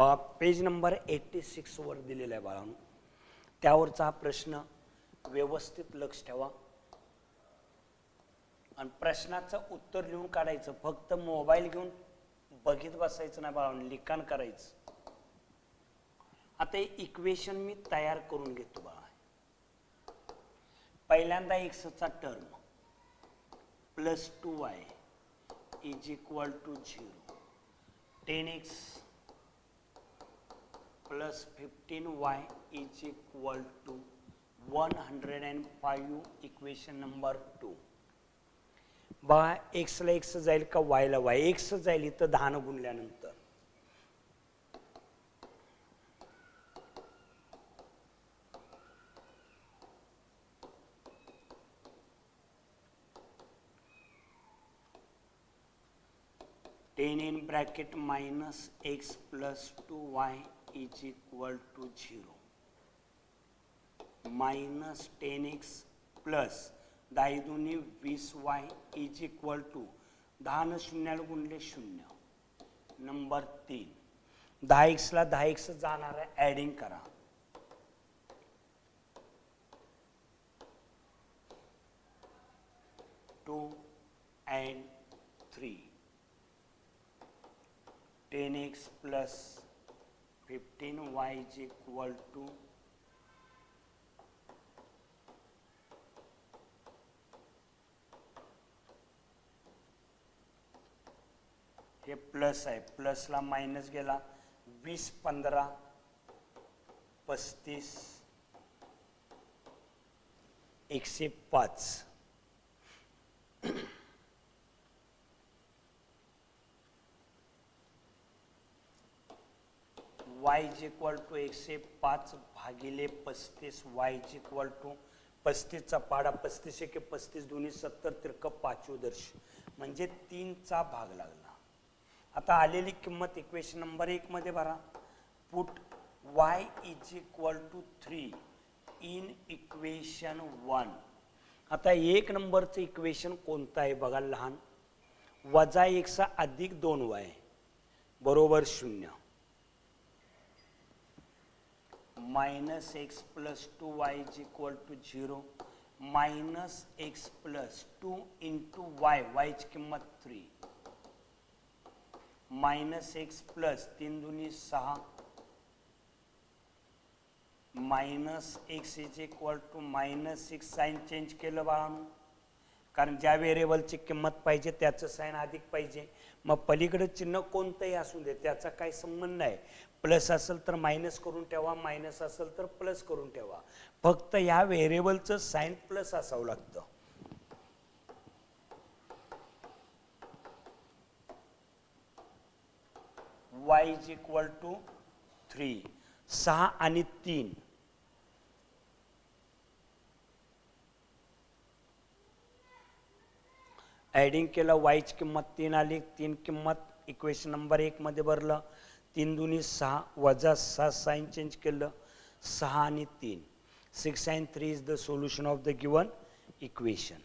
बघा page number 86 वर दिलेला आहे बाळांनो, त्यावरचा हा प्रश्न व्यवस्थित लक्ष ठेवा आणि प्रश्नाचं उत्तर लिहून काढायचं. फक्त मोबाईल घेऊन बघित बसायचं नाही बाळांनो, लिखाण करायचं. आता हे इक्वेशन मी तयार करून घेतो बाळा. पहिल्यांदा x चा term plus 2y is equal to 0, 10x plus 15y is equal to 105. Equation number 2. बघा x ला x जाईल का y ला y? x जाईल इथं 10 ने गुणल्यानंतर. Ten in bracket minus x plus 2y is equal to 0 minus 10x plus 10 दूनी 20y इज इक्वल टू 10 ने शून्याला गुणले 0. नंबर 3. 10x ला 10x जाणार आहे, ॲडिंग करा. Two and 3. 10x plus 15y is equal to हे प्लस आहे, प्लस ला माइनस गेला. 20 15 35 105. y इज इक्वल टू 105 भागिले 35. y इज इक्वल टू 35 चा पाडा 35 एके 35 दोन्ही 70 तिरक 5 दर्श म्हणजे 3 चा भाग लागला. आता आलेली किंमत इक्वेशन नंबर 1 मध्ये भरा. Put y is equal to 3 in equation 1. आता 1 नंबरचं इक्वेशन कोणतं आहे बघा. लहान वजा 1 अधिक 2y बरोबर 0. Minus x plus 2y is equal to 0 minus x plus 2 into y, y ची किंमत 3 माइनस x प्लस 3 दूनी 6 minus x is equal to minus 6. Sign change केलं बाळांनो, कारण ज्या व्हेरिएबलची किंमत पाहिजे त्याचं साइन अधिक पाहिजे. मग पलीकडे चिन्ह कोणतंही असू दे त्याचा काही संबंध नाही. प्लस असेल तर मायनस करून ठेवा, मायनस असेल तर प्लस करून ठेवा. फक्त या व्हेरिएबलचं साइन प्लस असावं लागतं. y is equal to 3. 6 आणि 3 ॲडिंग केलं, y ची किंमत 3 आली. 3 किंमत इक्वेशन नंबर 1 मध्ये भरलं. 3 दूनी 6 वजा 6 साइन चेंज केलं 6 आणि 3. 6 and 3 is the solution of the given equation.